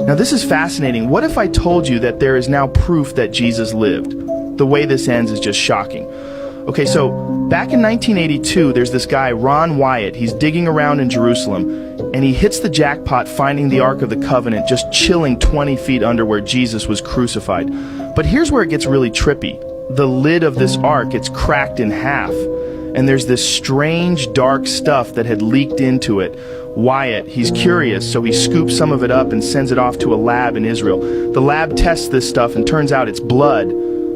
Now this is fascinating. What if I told you that there is now proof that Jesus lived? The way this ends is just shocking. Okay, so back in 1982, there's this guy, Ron Wyatt. He's digging around in Jerusalem, and he hits the jackpot finding the Ark of the Covenant just chilling 20 feet under where Jesus was crucified. But here's where it gets really trippy. The lid of this Ark, it's cracked in half, and there's this strange dark stuff that had leaked into it. Wyatt, he's curious, so he scoops some of it up and sends it off to a lab in Israel. The lab tests this stuff and turns out it's blood,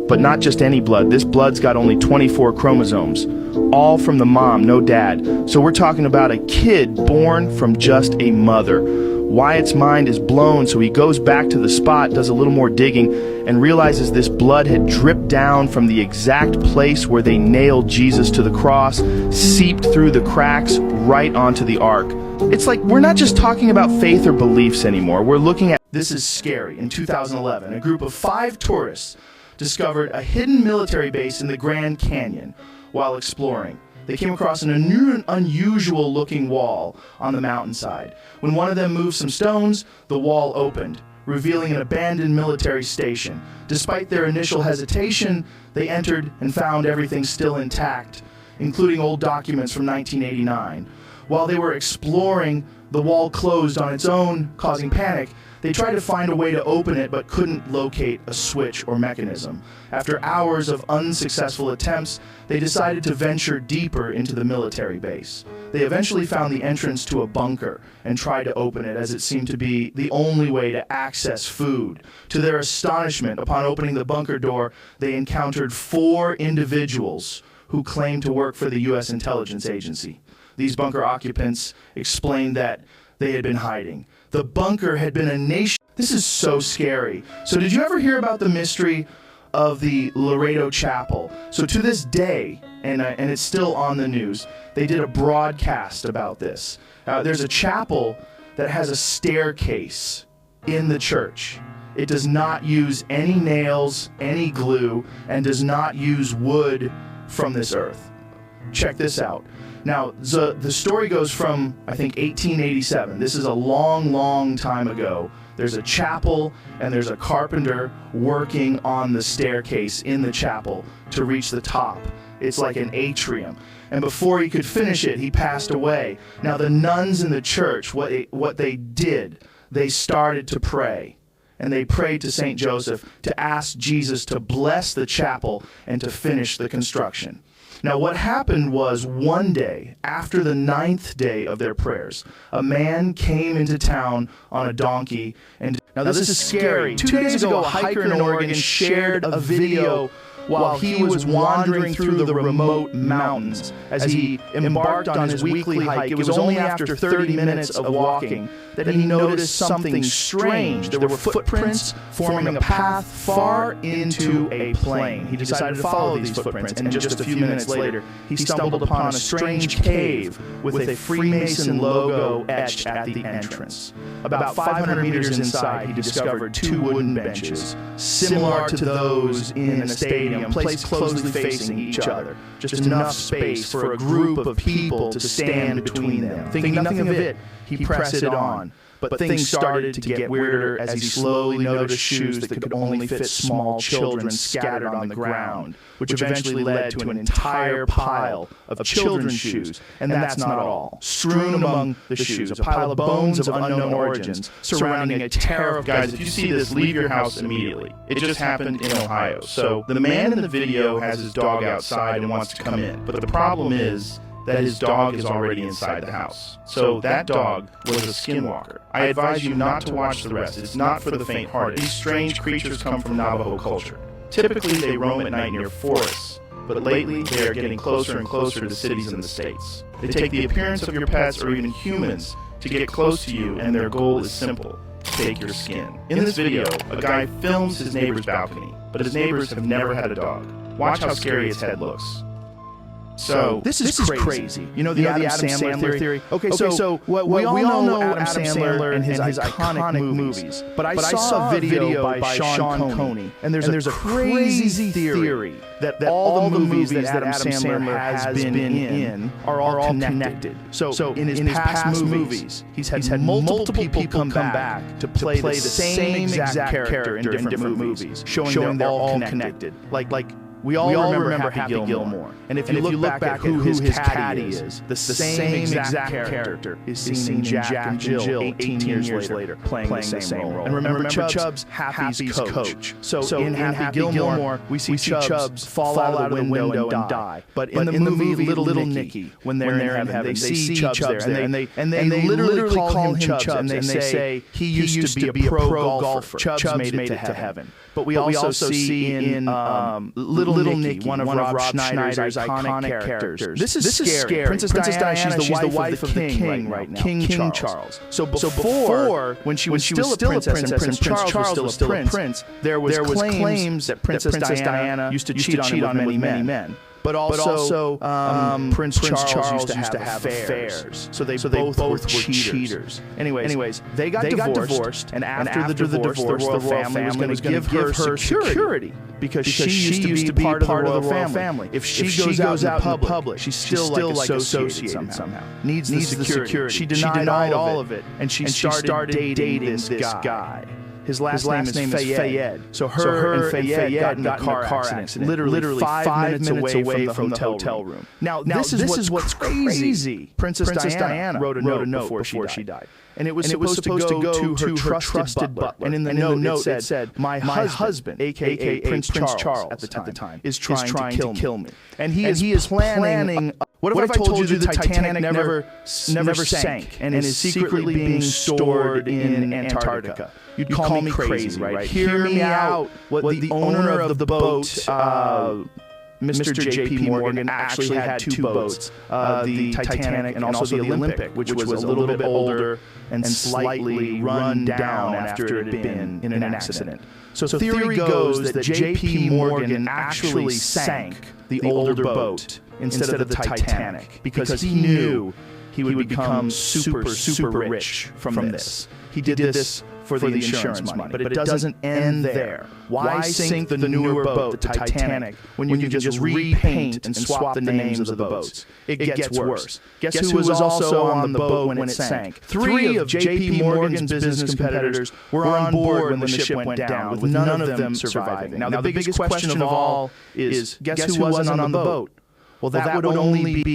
but not just any blood. This blood's got only 24 chromosomes, all from the mom, no dad. So we're talking about a kid born from just a mother. Wyatt's mind is blown, so he goes back to the spot, does a little more digging, and realizes this blood had dripped down from the exact place where they nailed Jesus to the cross, seeped through the cracks right onto the Ark. It's like we're not just talking about faith or beliefs anymore. We're looking at... This is scary. In 2011, a group of 5 tourists discovered a hidden military base in the Grand Canyon while exploring. They came across an unusual-looking wall on the mountainside. When one of them moved some stones, the wall opened, revealing an abandoned military station. Despite their initial hesitation, they entered and found everything still intact, including old documents from 1989. While they were exploring, the wall closed on its own, causing panic. They tried to find a way to open it, but couldn't locate a switch or mechanism. After hours of unsuccessful attempts, they decided to venture deeper into the military base. They eventually found the entrance to a bunker and tried to open it, as it seemed to be the only way to access food. To their astonishment, upon opening the bunker door, they encountered 4 individuals who claimed to work for the U.S. intelligence agency. These bunker occupants explained that they had been hiding. The bunker had been a nation. This is so scary. So did you ever hear about the mystery of the Laredo Chapel? So to this day, and it's still on the news, they did a broadcast about this. There's a chapel that has a staircase in the church. It does not use any nails, any glue, and does not use wood from this earth. Check this out. Now, the story goes from, I think, 1887. This is a long, long time ago. There's a chapel, and there's a carpenter working on the staircase in the chapel to reach the top. It's like an atrium. And before he could finish it, he passed away. Now, the nuns in the church, what they did, they started to pray. And they prayed to St. Joseph to ask Jesus to bless the chapel and to finish the construction. Now, what happened was one day, after the 9th day of their prayers, a man came into town on a donkey. And now this is scary. 2 days ago, a hiker in Oregon shared a video while he was wandering through the remote mountains. As he embarked on his weekly hike, it was only after 30 minutes of walking that he noticed something strange. There were footprints forming a path far into a plain. He decided to follow these footprints, and just a few minutes later, he stumbled upon a strange cave with a Freemason logo etched at the entrance. About 500 meters inside, he discovered 2 wooden benches, similar to those in a stadium, placed closely facing each other. Just enough space for a group of people to stand between them. Thinking nothing of it, he pressed it on. But things started to get weirder as he slowly noticed shoes that could only fit small children scattered on the ground, which eventually led to an entire pile of children's shoes. And that's not all. Strewn among the shoes, a pile of bones of unknown origins, surrounding a terror of... Guys, if you see this, leave your house immediately. It just happened in Ohio. So the man in the video has his dog outside and wants to come in. But the problem is that his dog is already inside the house. So that dog was a skinwalker. I advise you not to watch the rest. It's not for the faint-hearted. These strange creatures come from Navajo culture. Typically, they roam at night near forests, but lately they are getting closer and closer to cities in the States. They take the appearance of your pets or even humans to get close to you, and their goal is simple: take your skin. In this video, a guy films his neighbor's balcony, but his neighbors have never had a dog. Watch how scary his head looks. So this is crazy. You know the Adam Sandler theory? Okay, so we all know Adam Sandler and his iconic movies. But I saw a video by Sean Coney, and there's a crazy theory that all the movies that Adam Sandler has been in are all connected. So in his past movies, he's had multiple people come back to play the same exact character in different movies, showing they're all connected. Like we all remember Happy Gilmore. And if you look back at who his caddy is, the same exact character is seen in Jack and Jill 18 years later playing the same role. And remember Chubbs, Happy's coach. So in Happy Gilmore, we see Chubbs fall out of the window and die. But in the movie Little Nicky, when they're in heaven, they see Chubbs there, and they literally call him Chubbs, and they say he used to be a pro golfer. Chubbs made it to heaven. But we also see in Little Nicky, one of Rob Schneider's iconic characters. This is scary. Princess Diana, she's the wife of the king right now, King Charles. So before, when she was still a princess and Prince Charles was still a prince, there was claims that Princess Diana used to cheat on many men. But also Prince Charles used to have affairs. So they both were cheaters. Anyways, they got divorced, and after the divorce, the royal family was going to give her security because she used to be part of the royal family. If she goes out in public, she's still like associated somehow. Needs the security. She denied all of it, and she started dating this guy. His last name is Fayed. So her and Fayed got in a car accident, literally 5 minutes away from the hotel room. Now this is what's crazy. Princess Diana wrote a note before she died. And it was supposed to go to her trusted butler. And in the note it said, my husband, a.k.a. Prince Charles at the time, is trying to kill me. And he is planning... What if I told you the Titanic never sank and is secretly being stored in Antarctica? You'd call me crazy, right? Hear me out. What the owner of the boat, Mr. J.P. Morgan, actually had two boats, the Titanic and also the Olympic, which was a little bit older and slightly run down after it had been in an accident. So theory goes that J.P. Morgan actually sank the older boat instead of the Titanic because he knew he would become super rich from this. He did this for the insurance money. But it doesn't end there. Why sink the newer boat, the Titanic, when you can just repaint and swap the names of the boats? It gets worse. Guess who was also on the boat when it sank? 3 of J.P. Morgan's business competitors were on board when the ship went down, with none of them surviving. Now, the biggest question of all is, guess who wasn't on the boat? Well, that would only be...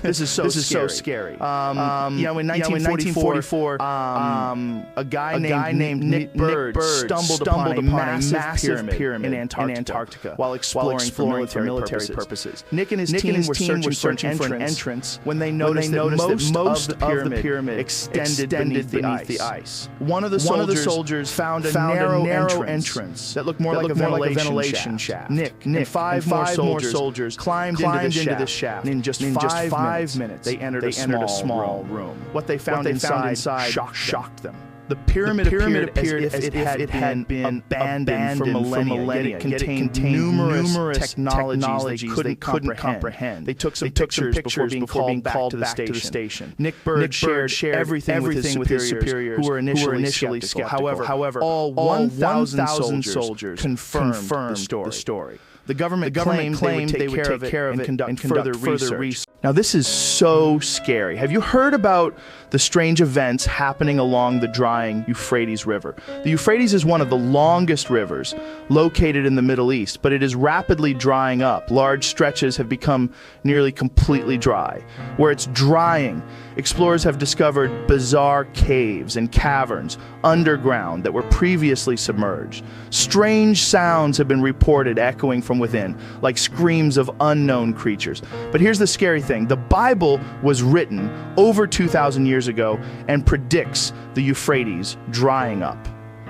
This is so scary. In 1944, a guy named Nick Bird stumbled upon a massive pyramid in Antarctica while exploring for military purposes. Nick and his team were searching for an entrance when they noticed that most of the pyramid extended beneath the ice. One of the soldiers found a narrow entrance that looked more like a ventilation shaft. Nick and 5 more soldiers climbed into the shaft. And in just 5 minutes, they entered a small room. What they found inside shocked them. The pyramid appeared as if it had been abandoned for millennia. It contained numerous technologies they couldn't comprehend. They took some pictures before being called back to the station. Nick Bird shared everything with his superiors who were initially skeptical. However, all 1,000 soldiers confirmed the story. The government claimed they would take care of it and conduct further research. Now, this is so scary. Have you heard about the strange events happening along the drying Euphrates River? The Euphrates is one of the longest rivers located in the Middle East, but it is rapidly drying up. Large stretches have become nearly completely dry. Where it's drying, explorers have discovered bizarre caves and caverns underground that were previously submerged. Strange sounds have been reported echoing from within, like screams of unknown creatures. But here's the scary thing. The Bible was written over 2,000 years ago and predicts the Euphrates drying up.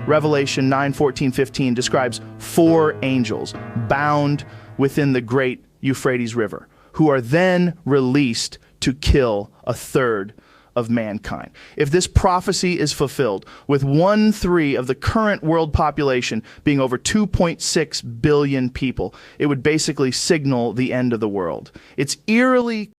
Revelation 9:14-15 describes 4 angels bound within the great Euphrates River, who are then released to kill a third of mankind. If this prophecy is fulfilled, with 1/3 of the current world population being over 2.6 billion people, it would basically signal the end of the world. It's eerily